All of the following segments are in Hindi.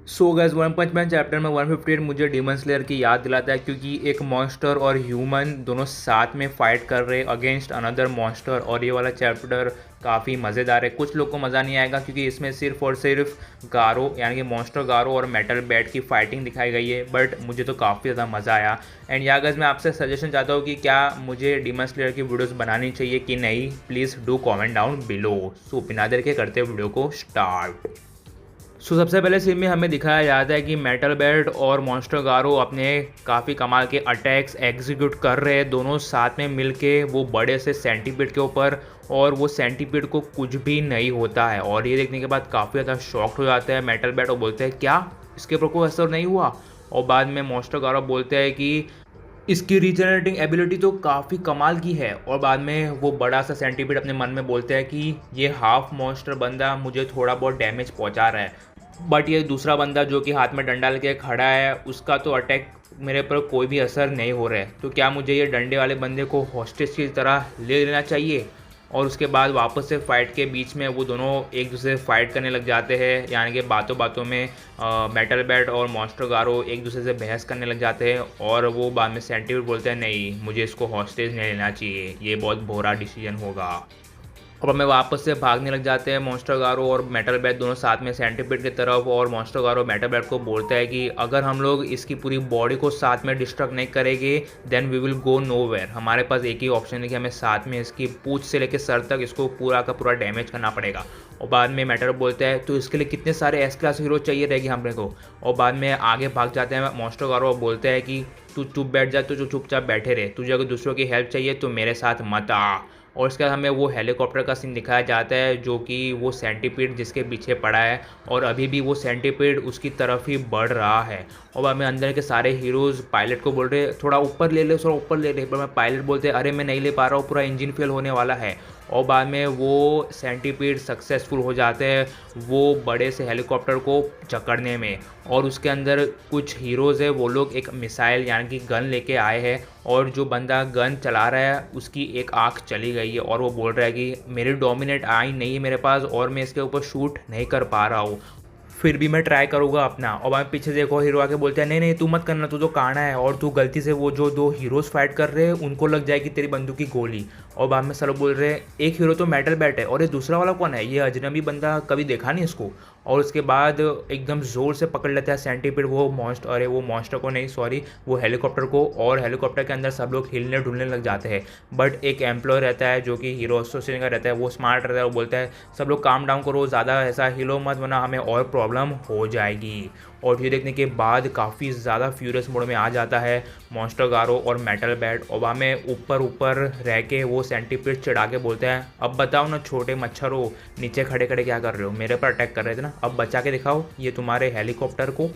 सो गैस वन पंच मैन चैप्टर में 158 मुझे डीमन स्लेयर की याद दिलाता है, क्योंकि एक मॉन्स्टर और ह्यूमन दोनों साथ में फाइट कर रहे अगेंस्ट अनदर मॉन्स्टर। और ये वाला चैप्टर काफ़ी मज़ेदार है। कुछ लोग को मज़ा नहीं आएगा क्योंकि इसमें सिर्फ और सिर्फ गारो यानी कि मॉन्स्टर गारो और मेटल बैट की फाइटिंग दिखाई गई है, बट मुझे तो काफ़ी ज़्यादा मज़ा आया। एंड या गैस मैं आपसे सजेशन चाहता हूँ कि क्या मुझे डीमन स्लेयर की वीडियोज़ बनानी चाहिए कि नहीं, please do comment down below. So बिना देर के करते वीडियो को स्टार्ट। सबसे पहले सीन में हमें दिखाया जाता है कि मेटल बेल्ट और मॉन्स्टर गारो अपने काफ़ी कमाल के अटैक्स एग्जीक्यूट कर रहे हैं दोनों साथ में मिलके वो बड़े से सेंटीपीड के ऊपर। और वो सेंटीपीड को कुछ भी नहीं होता है और ये देखने के बाद काफ़ी ज़्यादा शॉक्ड हो जाते हैं मेटल बेल्ट और बोलते हैं क्या इसके ऊपर कोई असर नहीं हुआ। और बाद में मॉन्स्टर गारो बोलते हैं कि इसकी रीजनरेटिंग एबिलिटी तो काफ़ी कमाल की है। और बाद में वो बड़ा सा सेंटीपीड अपने मन में बोलते हैं कि ये हाफ मॉन्स्टर बंदा मुझे थोड़ा बहुत डैमेज पहुंचा रहा है, बट ये दूसरा बंदा जो कि हाथ में डंडा लेके खड़ा है उसका तो अटैक मेरे पर कोई भी असर नहीं हो रहा है। तो क्या मुझे ये डंडे वाले बंदे को हॉस्टेज की तरह ले लेना चाहिए। और उसके बाद वापस से फाइट के बीच में वो दोनों एक दूसरे से फाइट करने लग जाते हैं, यानी कि बातों बातों में मेटल बैट और मॉन्स्टर गारो एक दूसरे से बहस करने लग जाते हैं। और वो बाद में सेंटीपीड बोलते हैं नहीं, मुझे इसको हॉस्टेज नहीं लेना चाहिए, ये बहुत बुरा डिसीजन होगा। अब हमें वापस से भागने लग जाते हैं मॉन्स्टर गारो और मेटल बैट दोनों साथ में सेंटीपीड की तरफ। और मॉन्स्टर गारो मेटल बैट को बोलता है कि अगर हम लोग इसकी पूरी बॉडी को साथ में डिस्ट्रक्ट नहीं करेंगे then we will go nowhere. हमारे पास एक ही ऑप्शन है कि हमें साथ में इसकी पूंछ से लेकर सर तक इसको पूरा का पूरा डैमेज करना पड़ेगा। और बाद में मेटल बोलता है तो इसके लिए कितने सारे एस क्लास हीरो चाहिए रहेगी हमने को। और बाद में आगे भाग जाते हैं मॉन्स्टर गारो बोलते हैं कि तू चुप बैठ जा, तो चुपचाप बैठे रहे, तुझे अगर दूसरों की हेल्प चाहिए तो मेरे साथ मत आ। और इसके बाद हमें वो हेलीकॉप्टर का सीन दिखाया जाता है जो कि वो सेंटीपीड जिसके पीछे पड़ा है और अभी भी वो सेंटीपीड उसकी तरफ ही बढ़ रहा है। और हमें अंदर के सारे हीरोज़ पायलट को बोल रहे थोड़ा ऊपर ले ले, थोड़ा ऊपर ले ले, पर मैं पायलट बोलते अरे मैं नहीं ले पा रहा हूँ, पूरा इंजन फेल होने वाला है। और बाद में वो सेंटीपीड सक्सेसफुल हो जाते हैं वो बड़े से हेलीकॉप्टर को जकड़ने में। और उसके अंदर कुछ हीरोज़ है, वो लोग एक मिसाइल यानी कि गन लेके आए हैं। और जो बंदा गन चला रहा है उसकी एक आँख चली गई है और वो बोल रहा है कि मेरी डोमिनेट आई नहीं है मेरे पास और मैं इसके ऊपर शूट नहीं कर पा रहा हूँ, फिर भी मैं ट्राई करूँगा अपना। और मैं पीछे से एक और हीरो आके बोलते हैं नहीं नहीं तू मत करना, तू तो काना है और तू गलती से वो जो दो हीरोज़ फाइट कर रहे हैं उनको लग जाएगी तेरी बंदूक की गोली। और बाद में सब बोल रहे हैं एक हीरो तो मेटल बैट है और ये दूसरा वाला कौन है, ये अजनबी बंदा कभी देखा नहीं इसको। और उसके बाद एकदम ज़ोर से पकड़ लेता है सेंटीपीड वो मॉन्स्टर, अरे वो मॉन्स्टर को नहीं सॉरी वो हेलीकॉप्टर को। और हेलीकॉप्टर के अंदर सब लोग हिलने ढुलने लग जाते हैं। बट एक एम्प्लॉय रहता है जो कि हीरो एसोसिएशन का रहता है, वो स्मार्ट रहता है, वो बोलता है सब लोग काम डाउन करो, ज़्यादा ऐसा हिलो मत वरना हमें और प्रॉब्लम हो जाएगी। और ये देखने के बाद काफ़ी ज़्यादा फ्यूरियस मोड में आ जाता है मॉन्स्टर गारो और मेटल बैट। और वहाँ में ऊपर ऊपर रह के वो सेंटीपीड चढ़ा के बोलते हैं अब बताओ ना छोटे मच्छर हो, नीचे खड़े खड़े क्या कर रहे हो, मेरे पर अटैक कर रहे थे ना, अब बचा के दिखाओ ये तुम्हारे हेलीकॉप्टर को।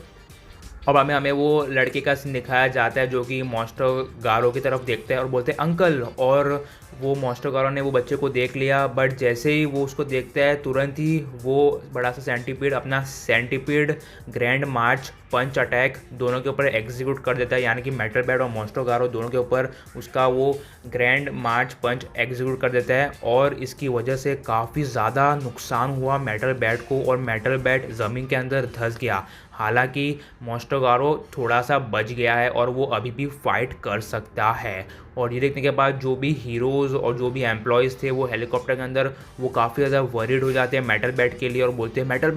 अब हमें वो लड़के का सीन दिखाया जाता है जो कि मॉन्स्टर गारो की तरफ देखते हैं और बोलते हैं अंकल। और वो मॉन्स्टर गारो ने वो बच्चे को देख लिया, बट जैसे ही वो उसको देखता है तुरंत ही वो बड़ा सा सेंटीपीड अपना सेंटीपीड ग्रैंड मार्च पंच अटैक दोनों के ऊपर एग्जीक्यूट कर देता है, यानी कि मेटल बैट और मॉन्स्टर गारो दोनों के ऊपर उसका वो ग्रैंड मार्च पंच एग्जीक्यूट कर देता है। और इसकी वजह से काफ़ी ज़्यादा नुकसान हुआ मेटल बैट को और मेटल बैट ज़मीन के अंदर धंस गया। हालांकि मॉन्स्टर गारो थोड़ा सा बच गया है और वो अभी भी फाइट कर सकता है। और ये देखने के बाद जो भी हीरोज़ और जो भी एम्प्लॉयज़ थे वो हेलीकॉप्टर के अंदर वो काफ़ी ज़्यादा वरीड हो जाते हैं मेटल बैट के लिए और बोलते हैं मेटल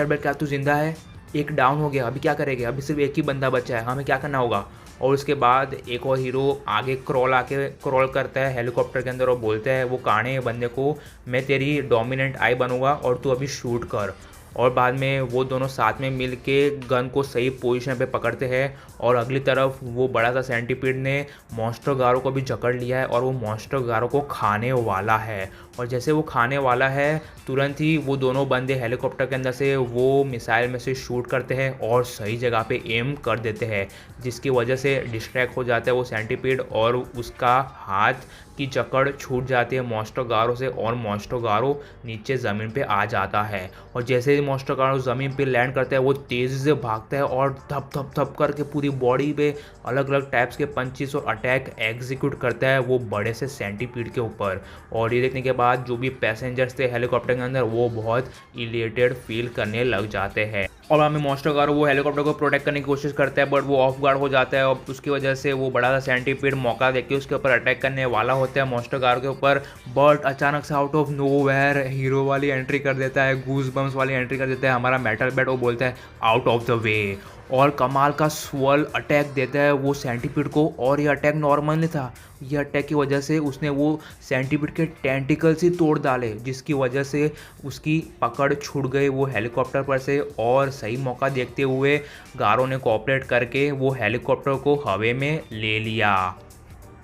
बैट क्या तू जिंदा है, एक डाउन हो गया, अभी क्या करेंगे, अभी सिर्फ एक ही बंदा बचा है, हमें क्या करना होगा। और उसके बाद एक और हीरो आगे क्रॉल करता है हेलीकॉप्टर के अंदर और बोलता है वो काने बंदे को मैं तेरी डोमिनेंट आई बनूंगा और तू अभी शूट कर। और बाद में वो दोनों साथ में मिल के गन को सही पोजीशन पे पकड़ते हैं और अगली तरफ वो बड़ा सा सेंटीपीड ने मॉन्स्टर गारो को भी जकड़ लिया है और वो मॉन्स्टर गारो को खाने वाला है। और जैसे वो खाने वाला है तुरंत ही वो दोनों बंदे हेलीकॉप्टर के अंदर से वो मिसाइल में से शूट करते हैं और सही जगह पे एम कर देते हैं, जिसकी वजह से डिस्ट्रैक्ट हो जाता है वो सेंटीपीड और उसका हाथ की जकड़ छूट जाती है मॉन्स्टर गारो से और मॉन्स्टर गारो नीचे ज़मीन पे आ जाता है। और जैसे ही मॉन्स्टर गारो ज़मीन पे लैंड करता है वो तेज़ी से भागता है और थप थप थप करके पूरी बॉडी पे अलग अलग टाइप्स के पंचेस और अटैक एग्जीक्यूट करता है वो बड़े से सेंटीपीड के ऊपर। और ये देखने के बाद जो भी पैसेंजर्स थे हेलीकॉप्टर के अंदर वो बहुत इलेटेड फील करने लग जाते हैं। और हमें मॉन्स्टर गारो वो हेलीकॉप्टर को प्रोटेक्ट करने की कोशिश करता है, बट वो ऑफ गार्ड हो जाता है और उसकी वजह से वो बड़ा सा सेंटीपीड मौका देके उसके ऊपर अटैक करने वाला होता है मॉन्स्टर गारो के ऊपर। बट अचानक से आउट ऑफ नोवेयर हीरो वाली एंट्री कर देता है, गूज बम्स वाली एंट्री कर देता है हमारा मेटल बैट। वो बोलता है आउट ऑफ द वे और कमाल का स्वल अटैक देता है वो सेंटीपीड को। और ये अटैक नॉर्मल नहीं था, ये अटैक की वजह से उसने वो सेंटीपीड के टेंटिकल्स ही तोड़ डाले, जिसकी वजह से उसकी पकड़ छूट गई वो हेलीकॉप्टर पर से। और सही मौका देखते हुए गारो ने कोऑपरेट करके वो हेलीकॉप्टर को हवा में ले लिया।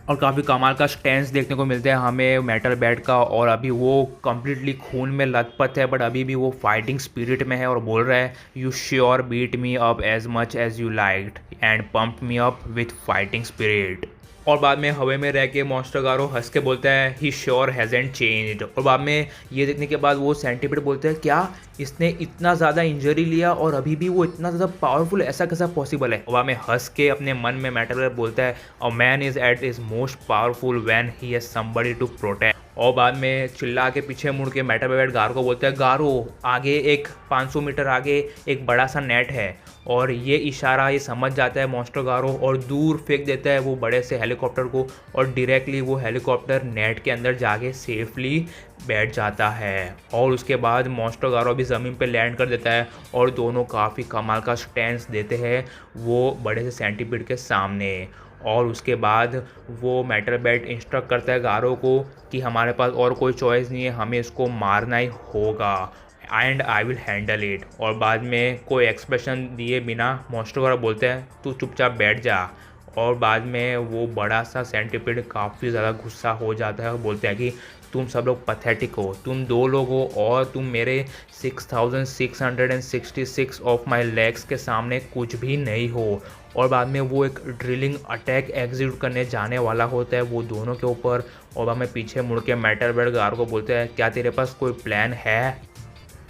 और काफ़ी कमाल का स्टैंस देखने को मिलता है हमें मेटल बैट का। और अभी वो कम्प्लीटली खून में लथपथ है, बट अभी भी वो फाइटिंग स्पिरिट में है और बोल रहा है you sure beat me up as much as you liked and pump me up with fighting spirit. और बाद में हवा में रह के मॉन्स्टर गारो हंस के बोलता है ही श्योर हैज़ेंट चेंज्ड। और बाद में ये देखने के बाद वो सेंटीपीड बोलता है क्या इसने इतना ज़्यादा इंजरी लिया और अभी भी वो इतना ज़्यादा पावरफुल, ऐसा कैसा पॉसिबल है। और बाद में हंस के अपने मन में मेटल बोलता है a man is at his most powerful when he has somebody to protect. और बाद में चिल्ला के पीछे मुड़ के मेटल बैट गारो को बोलता है गारो आगे एक 500 मीटर आगे एक बड़ा सा नेट है। और ये इशारा ये समझ जाता है मॉन्स्टर गारो और दूर फेंक देता है वो बड़े से हेलीकॉप्टर को। और डायरेक्टली वो हेलीकॉप्टर नेट के अंदर जाके सेफली बैठ जाता है। और उसके बाद मॉन्स्टर गारो भी ज़मीन पे लैंड कर देता है और दोनों काफ़ी कमाल का स्टैंस देते हैं वो बड़े से सेंटीपीड के सामने। और उसके बाद वो मेटल बैट इंस्ट्रक्ट करता है गारो को कि हमारे पास और कोई चॉइस नहीं है, हमें इसको मारना ही होगा and I will handle it. और बाद में कोई एक्सप्रेशन दिए बिना मॉन्स्टर गारो बोलते हैं तू चुपचाप बैठ जा। और बाद में वो बड़ा सा सेंटीपीड काफ़ी ज़्यादा गुस्सा हो जाता है और बोलते हैं कि तुम सब लोग पथेटिक हो, तुम 2 लोग हो और तुम मेरे 6666 ऑफ माई लेग्स के सामने कुछ भी नहीं हो। और बाद में वो एक ड्रिलिंग अटैक एग्जीक्यूट करने जाने वाला होता है वो दोनों के ऊपर। और बाद में पीछे मुड़ के मेटल बैट गारो को बोलते हैं क्या तेरे पास कोई प्लान है।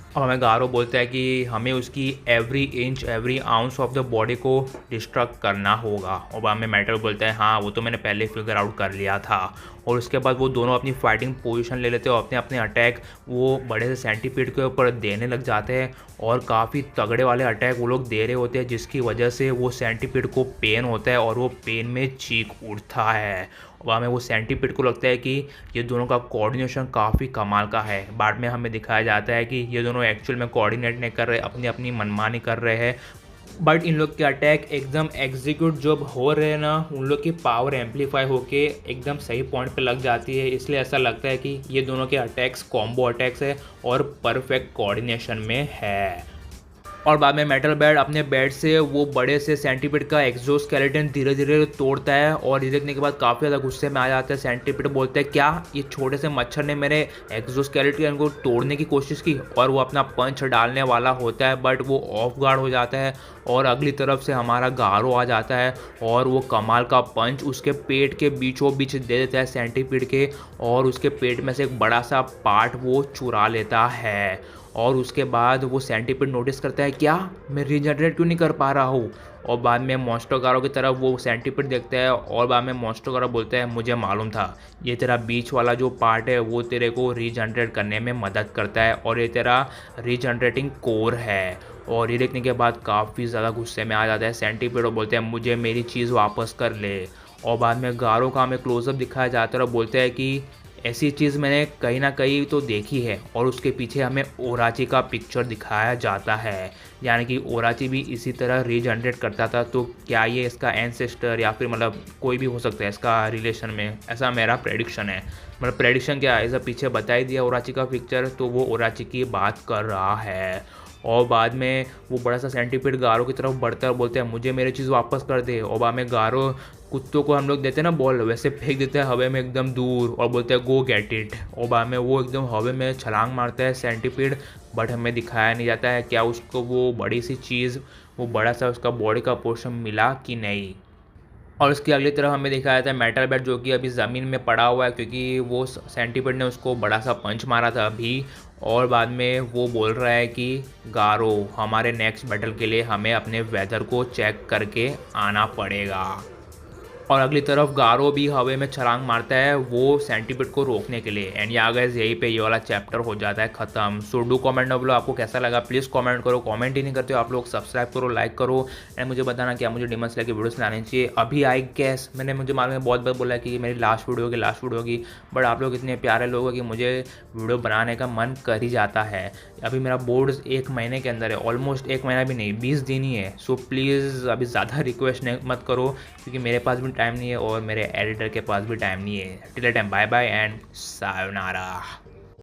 और हमें गारो बोलता है कि हमें उसकी every inch every ounce of the body को डिस्ट्रक्ट करना होगा। और बाद में मेटल बोलता है हाँ वो तो मैंने पहले फिगर आउट कर लिया था। और उसके बाद वो दोनों अपनी फाइटिंग पोजीशन ले लेते हैं और अपने अपने अटैक वो बड़े से सेंटीपीड के ऊपर देने लग जाते हैं। और काफ़ी तगड़े वाले अटैक वो लोग दे रहे होते हैं जिसकी वजह से वो सेंटीपीड को पेन होता है और वो पेन में चीख उठता है। वहाँ में वो सेंटीपीड को लगता है कि ये दोनों का कोऑर्डिनेशन काफ़ी कमाल का है। बाद में हमें दिखाया जाता है कि ये दोनों एक्चुअल में कोऑर्डिनेट नहीं कर रहे, अपनी अपनी मनमानी कर रहे हैं। बट इन लोग के अटैक एकदम एग्जीक्यूट जब हो रहे हैं ना, उन लोग की पावर एम्पलीफाई होके एकदम सही पॉइंट पे लग जाती है। इसलिए ऐसा लगता है कि ये दोनों के अटैक्स कॉम्बो अटैक्स है और परफेक्ट कोऑर्डिनेशन में है। और बाद में मेटल बैट अपने बैट से वो बड़े से सेंटीपीड का एक्सोस्केलेटन धीरे धीरे तोड़ता है। और ये देखने के बाद काफ़ी ज़्यादा गुस्से में आ जाता है सेंटीपीड। बोलता है क्या ये छोटे से मच्छर ने मेरे एक्सोस्केलेटन को तोड़ने की कोशिश की। और वो अपना पंच डालने वाला होता है बट वो ऑफ गार्ड हो जाता है और अगली तरफ से हमारा गारो आ जाता है और वो कमाल का पंच उसके पेट के बीचों बीच दे देता है सेंटीपीड के। और उसके पेट में से एक बड़ा सा पार्ट वो चुरा लेता है। और उसके बाद वो सेंटीपीड नोटिस करता है क्या मैं रीजनरेट क्यों नहीं कर पा रहा हूँ। और बाद में मॉन्स्टर गारो की तरफ वो सेंटीपीड देखता है और बाद में मॉन्स्टर गारो बोलता है मुझे मालूम था ये तेरा बीच वाला जो पार्ट है वो तेरे को रीजनरेट करने में मदद करता है और ये तेरा रीजनरेटिंग कोर है। और ये देखने के बाद काफ़ी ज़्यादा गुस्से में आ जाता है सेंटीपीड और बोलते हैं मुझे मेरी चीज़ वापस कर ले। और बाद में गारो का हमें क्लोजअप दिखाया जाता है और बोलते हैं कि ऐसी चीज़ मैंने कहीं ना कहीं तो देखी है। और उसके पीछे हमें ओराची का पिक्चर दिखाया जाता है, यानी कि ओराची भी इसी तरह रीजनरेट करता था। तो क्या ये इसका एंसेस्टर या फिर मतलब कोई भी हो सकता है इसका रिलेशन में, ऐसा मेरा प्रेडिक्शन है। मतलब प्रेडिक्शन क्या है, ऐसा पीछे बता ही दिया ओराची का पिक्चर, तो वो ओराची की बात कर रहा है। और बाद में वो बड़ा सा सेंटीपीड गारो की तरफ बढ़ता है और बोलते हैं मुझे मेरी चीज़ वापस कर दे। और बाद में गारो कुत्तों को हम लोग देते हैं ना बॉल, वैसे फेंक देता है हवा में एकदम दूर और बोलते हैं गो गेट इट। और बाद में वो एकदम हवा में छलांग मारता है सेंटीपीड, बट हमें दिखाया नहीं जाता है क्या उसको वो बड़ी सी चीज़, वो बड़ा सा उसका बॉडी का पोर्शन मिला कि नहीं। और उसकी अगली तरफ हमें दिखाया जाता है मेटल बैट जो कि अभी ज़मीन में पड़ा हुआ है क्योंकि वो सेंटीपीड ने उसको बड़ा सा पंच मारा था अभी। और बाद में वो बोल रहा है कि गारो हमारे नेक्स्ट बैटल के लिए हमें अपने वेदर को चेक करके आना पड़ेगा। और अगली तरफ गारो भी हवा में छलांग मारता है वो सेंटीपीड को रोकने के लिए। एंड या गाइस यहीं पे ये वाला चैप्टर हो जाता है ख़त्म। So do comment down below आपको कैसा लगा, प्लीज़ कमेंट करो। कमेंट ही नहीं करते हो आप लोग, सब्सक्राइब करो, लाइक करो एंड मुझे बताना क्या मुझे डीमन स्लेयर की वीडियोस लानी चाहिए। अभी आई गेस मुझे मालूम है बहुत बार बोला कि मेरी लास्ट वीडियो होगी, बट आप लोग इतने प्यारे लोग हो कि मुझे वीडियो बनाने का मन कर ही जाता है। अभी मेरा बोर्ड 1 महीने के अंदर है, ऑलमोस्ट 1 महीना भी नहीं, 20 दिन ही है। सो प्लीज़ अभी ज़्यादा रिक्वेस्ट मत करो क्योंकि मेरे पास भी टाइम नहीं है और मेरे एडिटर के पास भी टाइम नहीं है। Till time bye bye and sayonara.